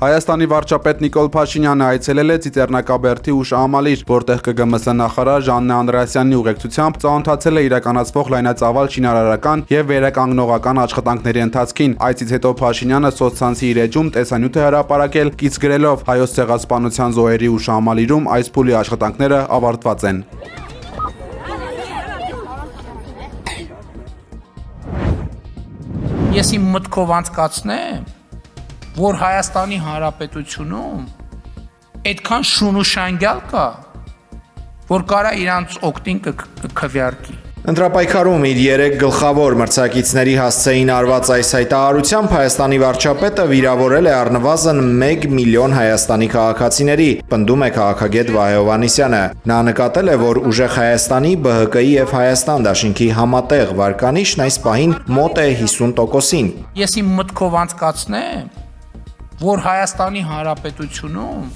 Հայաստանի վարչապետ Նիկոլ Փաշինյանը այցելել է Ծիծեռնակաբերդի ու Շահամալիր, որտեղ ԿԳՄՍ նախարար Ժաննե Անդրեասյանի ուղեկցությամբ ծանոթացել է իրականացվող լայնածավալ շինարարական եւ վերականգնողական աշխատանքների ընթացքին։ Այցից հետո Փաշինյանը սոցցանցի իր էջում տեսանյութ է հրապարակել, կից գրելով Հայոց ցեղասպանության զոհերի ու Շահամալիրում այս փուլի աշխատանքները ավարտված են։ Ես իմ մտքով անցկացնեմ, որ Հայաստանի Հանրապետությունում այդքան շուն ու շանգյալ կա, որ կարա իրանց օգտին կքվյարկի։ Ընտրապայքարում իր 3 գլխավոր մրցակիցների հասցեին արված այս հայտարարությամբ Հայաստանի վարչապետը վիրավորել է առնվազն 1 միլիոն Հայաստանի քաղաքացիների, պնդում է քաղաքագետ Վահե Հովհաննիսյանը։ Նա նկատել է, որ ուժեղ Հայաստանի, ԲՀԿ-ի եւ Հայաստան դաշինքի համատեղ վարկանիշն այս պահին մոտ է 50%-ին։ Ես իմ մտքով անցկացնեմ, որ Հայաստանի Հանրապետությունում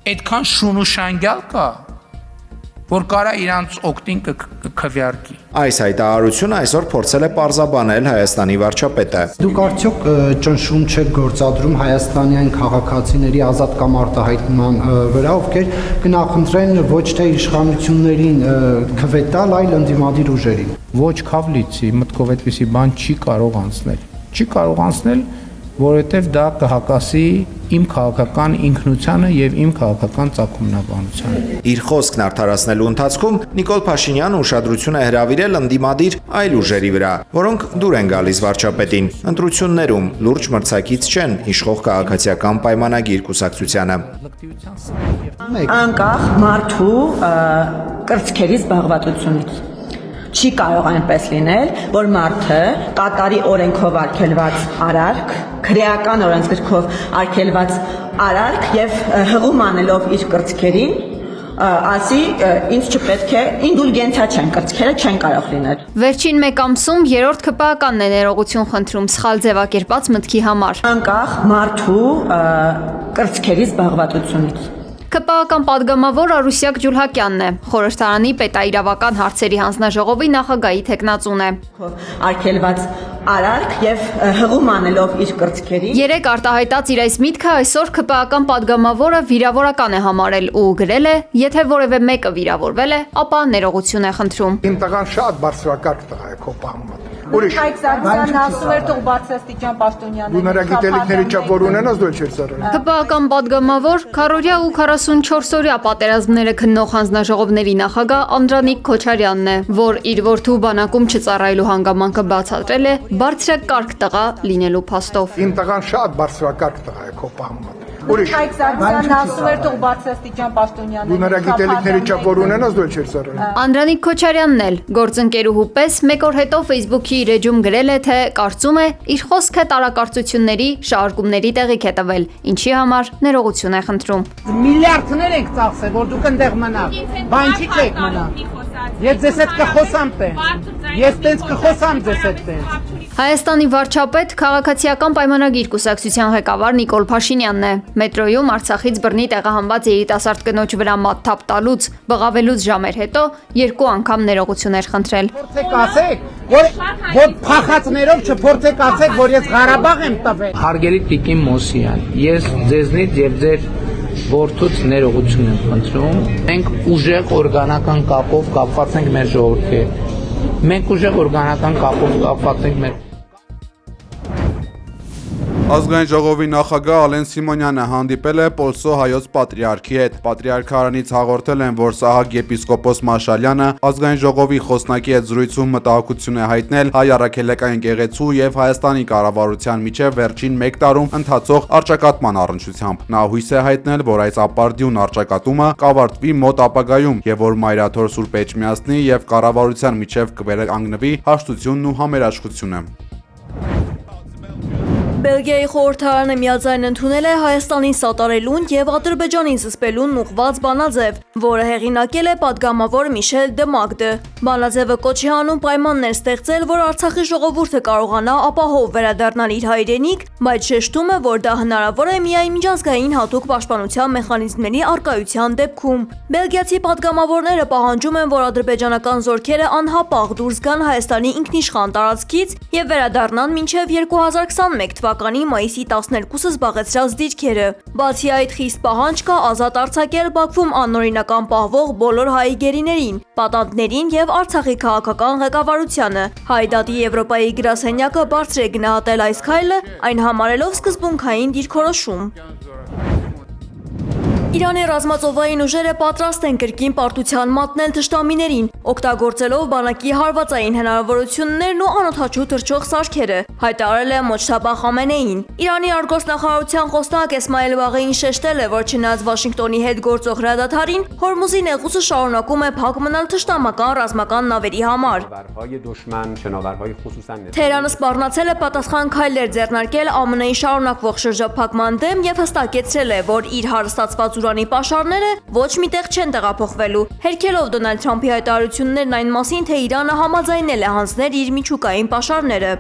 այդքան շուն ու շանգյալ կա, որ կարա իրանց օգտին կքվյարկի։ Այս հայտարարությունը այսօր փորձել է պարզաբանել Հայաստանի վարչապետը։ Դուք արդյոք ճնշում չեք գործադրում հայաստանյան քաղաքացիների ազատ կամ արտահայտման վրա, ովքեր կնախընտրեն ոչ թե իշխանություններին քվետալ, այլ ընդդիմադիր ուժերին։ Ոչ քավլիցի մտքով այդպիսի բան չի կարող անցնել։ Չի կարող անցնել, որովհետև դա կհակասի իմ քաղաքական ինքնությանը եւ իմ քաղաքական ծագումնաբանությանը։ Իր խոսքն արդարացնելու ընթացքում Նիկոլ Փաշինյանը ուշադրություն է հրավիրել ընդդիմադիր այլ ուժերի վրա, որոնք դուր են գալիս վարչապետին։ Ընտրություններում լուրջ մրցակից չեն իշխող քաղաքացիական պայմանագիր կուսակցությանը։ Անկախ մարդու կրծքերի զբաղվածությունից չի կարող այնպես լինել, որ մարդը կատարի օրենքով արգելված արարք, քրեական օրենսգրքով արգելված արարք եւ հղում անելով իր կրծքերին, ասի ինձ չպետք է ինդուլգենցիա չեն, կրծքերը չեն կարող լինել։ Վերջին մեկ ամսում երրորդ ԿՊԱ-ականն է ներողություն խնդրում սխալ ձևակերպած մտքի համար։ Անկախ մարդու կրծքերի զբաղվածությունից։ ԿՊԱ-ական պատգամավոր Արուսյակ Ջուլհակյանն է, խորհրդարանի պետաիրավական հարցերի հանձնաժողովի նախագահի թեկնածուն է։ Արգելված արարք եւ հղում անելով իր կրծքերին։ Երեք արտահայտած իր այս միտքը այսօր ԿՊԱ-ական պատգամավորը վիրավորական է համարել ու գրել է, եթե որևէ մեկը վիրավորվել է, ապա ներողություն է խնդրում։ Իմ տղան շատ բարձրակարգ տղա է քո պահմատ։ Հայկ Սարգսյանն ասում էր թող բարձրաստիճան պաշտոնյաներ։ Դու նրա գիտելիքների չափ որ ունենաս, դու էլ չես ծառայել։ ԿՊԱ-ական պատգամավոր քառօրյա ու 44-օրյա պատերազմները քննող հանձնաժողովների նախագահ Անդրանիկ Քոչարյանն է, որ իր որդու բանակում չծառայելու հանգամանքը բացատրել է բարձրակարգ տղա լինելու փաստով։ Իմ տղան շատ բարձրակարգ տղա է քո պահմատ։ Հայկ Սարգսյանն ասում էր թող բարձրաստիճան պաշտոնյաներ։ Դու նրա գիտելիքների չափ որ ունենաս, դու էլ չես ծառայել։ Անդրանիկ Քոչարյանն էլ գործընկերուհու պես մեկ օր հետո Facebook-ի իր էջում գրել է, թե կարծում է իր խոսքը տարակարծությունների, շահարկումների տեղիք է տվել, ինչի համար ներողություն է խնդրում։ Միլիարդներ ենք ծախսել, որ դուք այնտեղ մնաք։ Բան չի չեք մնա։ Ես ձեզ հետ կխոսամ տենց։ Ես տենց կխոսամ ձեզ հետ տենց։ Հայաստանի վարչապետ քաղաքացիական պայմանագիր կուսակցության ղեկավար Նիկոլ Փաշինյանն է։ Մետրոյում Արցախից բռնի տեղահանված երիտասարդ կնոջ վրա մատթապ տալուց, բղավելուց ժամեր հետո 2 անգամ ներողություն էր խնդրել։ Փորձեք ասեք, որ փախածներով չփորձեք ասեք, որ ես Ղարաբաղ եմ տվել։ Հարգելի Տիկին Մոսյան, ես ձեզնից եւ ձեր որդուց ներողություն եմ խնդրում։ Մենք ուժեղ օրգանական կապով կապված ենք մեր ժողովրդի հետ։ Մենք ուժեղ օրգանական կապով կապված ենք մեր Ազգային ժողովի նախագահ Ալեն Սիմոնյանը հանդիպել է Պոլսո հայոց պատրիարքի հետ։ Պատրիարքարանից հաղորդել են, որ Սահակ եպիսկոպոս Մաշալյանը ազգային ժողովի խոսնակի հետ զրույցում մտահոգություն է հայտնել հայ առաքելական եկեղեցու եւ Հայաստանի կառավարության միջև վերջին 1 տարում ընթացող առճակատման առնչությամբ։ Նա հույս է հայտնել, որ այս ապարդյուն առճակատումը կավարտվի մոտ ապագայում եւ որ Մայրաթոր Սուրբ Էջմիածնի եւ կառավարության միջև կվերականգնվի հաշտությունն ու համերաշխությունը։ Բելգիայի խորհրդարանը միաձայն ընդունել է Հայաստանին սատարելուն եւ Ադրբեջանին զսպելուն ուղղված բանաձև, որը հեղինակել է պատգամավոր Միշել դե Մագդը։ Բանաձևը կոչ է անում պայմաններ ստեղծել, որ Արցախի ժողովուրդը կարողանա ապահով վերադառնալ իր հայրենիք, բայց շեշտում է, որ դա հնարավոր է միայն միջազգային հատուկ պաշտպանության մեխանիզմների առկայության դեպքում։ Բելգիացի պատգամավորները պահանջում են, որ ադրբեջանական զորքերը անհապաղ դուրս գան Հայաստանի ինքնիշխան տարածքից եւ վերադառնան մինչեւ 2021 թվականի մայիսի 12-ը զբաղեցրած դիրքերը։ Բացի այդ խիստ պահանջ կա ազատ արձակել Բաքվում անօրինական պահվող բոլոր հայ գերիներին, պատանդներին եւ Արցախի քաղաքական ղեկավարությանը։ Հայդատի Եվրոպայի գրասենյակը բարձր է գնահատել այս քայլը, այն համարելով սկզբունքային դիրքորոշում։ Իրանի ռազմածովային ուժերը պատրաստ են կրկին պարտության մատնել թշնամիներին, օգտագործելով բանակի հարվածային հնարավորություններն ու անօդաչու թռչող սարքերը, հայտարարել է Մոջթաբա Խամենեին։ Իրանի արտգործնախարարության խոսնակ Էսմայել Բաղեին շեշտել է, որ չնայած Վաշինգտոնի հետ գործող հրադադարին, Հորմուզի նեղուցը շարունակում է փակ մնալ թշնամական ռազմական նավերի համար։ Թեհրանը սպառնացել է պատասխան քայլեր ձեռնարկել ԱՄՆ-ի շարունակվող շրջափակման դեմ եւ հստակեցրել է, որ իր հարստացված ուրանի պաշարները ոչ միտեղ չեն տեղափոխվելու, հերքելով Դոնալդ Թրամփի հայտարարություններն այն մասին, թե Իրանը համաձայնել է հանձնել իր միջուկային պաշարները։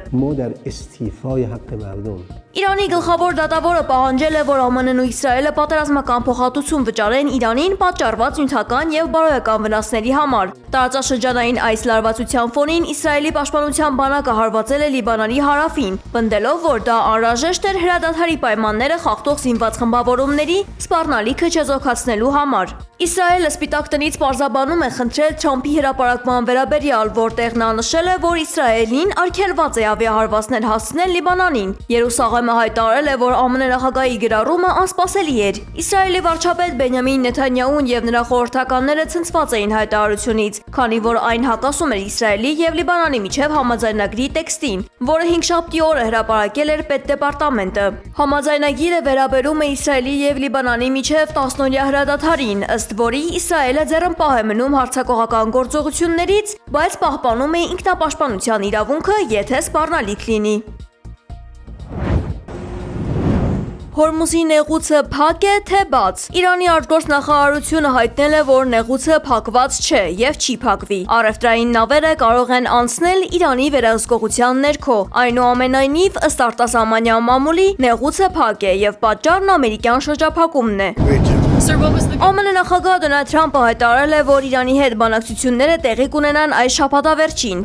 Իրանի գլխավոր դատավորը պահանջել է, որ ԱՄՆ-ն ու Իսրայելը պատերազմական փոխհատուցում վճարեն Իրանին պատճառված նյութական եւ բարոյական վնասների համար։ Տարածաշրջանային այս լարվածության ֆոնին Իսրայելի պաշտպանության բանակը հարվածել է Լիբանանի հարավին, պնդելով, որ դա անհրաժեշտ էր հրադադարի պայմանները խախտող զինված խմբավորումների սպառնալիքը չեզոքացնելու համար։ Իսրայելը Սպիտակ տնից պարզաբանում է խնդրել Թրամփի հրապարակման վերաբերյալ, որտեղ նա նշել է, որ Իսրայելին արգելված է ավիահարվածներ հասցնել Լիբանանին։ Երուսաղեմը հայտարարել է, որ ԱՄՆ նախագահի գրառումը անսպասելի էր։ Իսրայելի վարչապետ Բենյամին Նեթանյահուն եւ նրա խորհրդականները ցնցված էին հայտարարությունից, քանի որ այն հակասում էր Իսրայելի եւ Լիբանանի միջև համաձայնագրի տեքստին, որը 5-շաբթի օրը հրապարակել էր պետդեպարտամենտը։ Համաձայնագիրը վերաբերում է Իսրայելի եւ Լիբանանի միջև 10-օրյա հրադադարին, ըստ որի Իսրայելը ձեռնպահ է մնում հարձակողական գործողություններից, բայց պահպանում է ինքնապաշտպանության իրավունքը, եթե սպառնալիք լինի։ Հորմուզի նեղուցը փակ է, թե բաց։ Իրանի արտգործնախարարությունը հայտնել է, որ նեղուցը փակված չէ եւ չի փակվի։ Առևտրային նավերը կարող են անցնել Իրանի վերահսկողության ներքո։ Այնուամենայնիվ, ըստ արտասահմանյան մամուլի, նեղուցը փակ է եւ պատճառն ամերիկյան շրջափակումն է։ ԱՄՆ նախագահ Դոնալդ Թրամփը հայտարարել է, որ Իրանի հետ բանակցությունները տեղի կունենան այս շաբաթավերջին։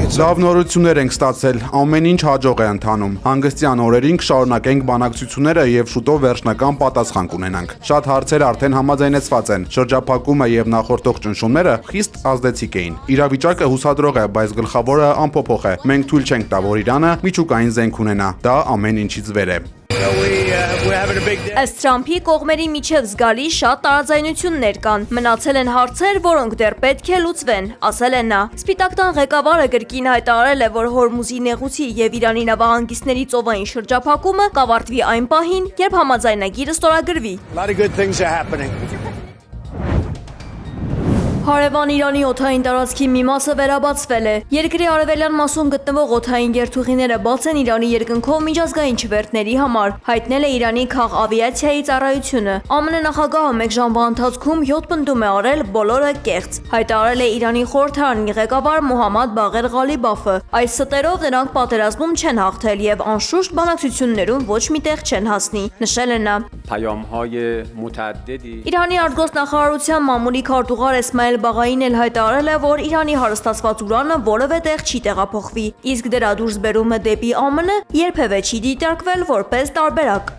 Լավ նորություններ ենք ստացել, ամեն ինչ հաջող է ընթանում։ Հանգստյան օրերին կշարունակենք բանակցությունները եւ շուտով վերջնական պատասխան կունենանք։ Շատ հարցեր արդեն համաձայնեցված են։ Շրջափակումը եւ նախորդող ճնշումները խիստ ազդեցիկ էին։ Իրավիճակը հուսադրող է, բայց գլխավորը անփոփոխ է։ Մենք թույլ չենք տա, որ Իրանը միջուկային զենք ունենա։ Դա ամեն ինչից վեր է։ Ըստ Թրամփի կողմերի միջև զգալի շատ տարաձայնություններ կան։ Մնացել են հարցեր, որոնք դեռ պետք է լուծվեն, ասել է նա։ Սպիտակ տան ղեկավարը կրկին հայտարարել է, որ Հորմուզի նեղուցի եւ Իրանի նավահանգիստների ծովային շրջափակումը կավարտվի այն պահին, երբ համաձայնագիրը ստորագրվի։ Հարևան Իրանի օդային տարածքի մի մասը վերաբացվել է։ Երկրի արևելյան մասում գտնվող օդային երթուղիները բաց են Իրանի երկնքով միջազգային չվերթների համար, հայտնել է Իրանի քաղավիացիայի ծառայությունը։ ԱՄՆ նախագահը մեկ ժամվա ընթացքում 7 պնդում է արել, բոլորը կեղծ, հայտարարել է Իրանի խորհրդարանի ղեկավար Մոհամմադ Բաղեր Ղալիբաֆը։ Այս ստերով նրանք պատերազմում չեն հաղթել եւ անշուշտ բանակցություններում ոչ միտեղ չեն հասնի, նշել է նա։ Իրանի արտգործնախարարության մամուլի քարտուղար Էսմայել Բաղային էլ հայտարարել է, որ Իրանի հարստացված ուրանը որևէ տեղ չի տեղափոխվի, իսկ դրա դուրս բերումը դեպի ԱՄՆ երբևէ չի դիտարկվել որպես տարբերակ։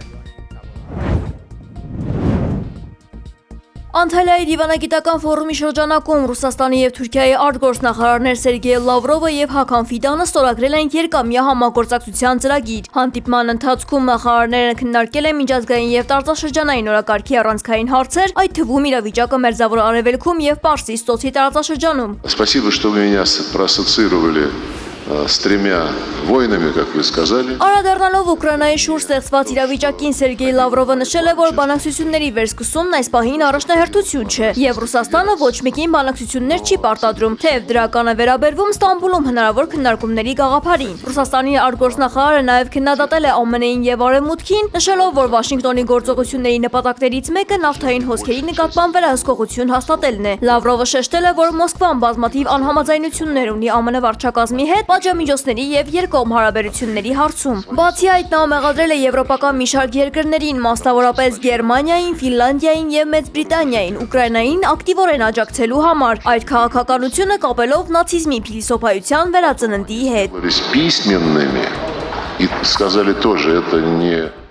Անտալիայի դիվանագիտական ֆորումի շրջանակում Ռուսաստանի եւ Թուրքիայի արտգործնախարարներ Սերգեյ Լավրովը եւ Հական Ֆիդանը ստորագրել են երկամյա համագործակցության ծրագիր։ Հանդիպման ընթացքում նախարարները քննարկել են միջազգային եւ տարածաշրջանային օրակարգի առանցքային հարցեր, այդ թվում իրավիճակը Մերձավոր Արևելքում եւ Պարսից ծոցի տարածաշրջանում։ Спасибо, что вы меня проассоциировали с тремя войнами, как вы сказали. Անդրադառնալով Ուկրաինայի շուրջ ստեղծված իրավիճակին Սերգեյ Լավրովը նշել է, որ բանակցությունների վերսկսումն այս պահին առաջնահերթություն չէ, եւ Ռուսաստանը ոչ մեկին բանակցություններ չի պարտադրում, թեև դրական է վերաբերվում Ստամբուլում հնարավոր քննարկումների գաղափարին։ Ռուսաստանի արտգործնախարարը նաեւ քննադատել է ԱՄՆ-ին եւ Արևմուտքին, նշելով, որ Վաշինգտոնի գործողությունների նպատակներից մեկը նավթային հոսքերի նկատմամբ վերահսկողություն հաստատելն է։ Լավրովը շեշտել է, որ Մոսկվան բազմաթիվ անհամաձայնություններ ունի ԱՄՆ վարչակազմի հետ, պատժամիջոցների եւ երկկողմ հարաբերությունների հարցում։ Բացի այդ, նա մեղադրել է եվրոպական մի շարք երկրներին, մասնավորապես Գերմանիային, Ֆինլանդիային եւ Մեծ Բրիտանիային Ուկրաինային ակտիվորեն աջակցելու համար, այդ քաղաքականությունը կապելով նացիզմի փիլիսոփայության վերածննդի հետ։ Письменными и сказали тоже, это не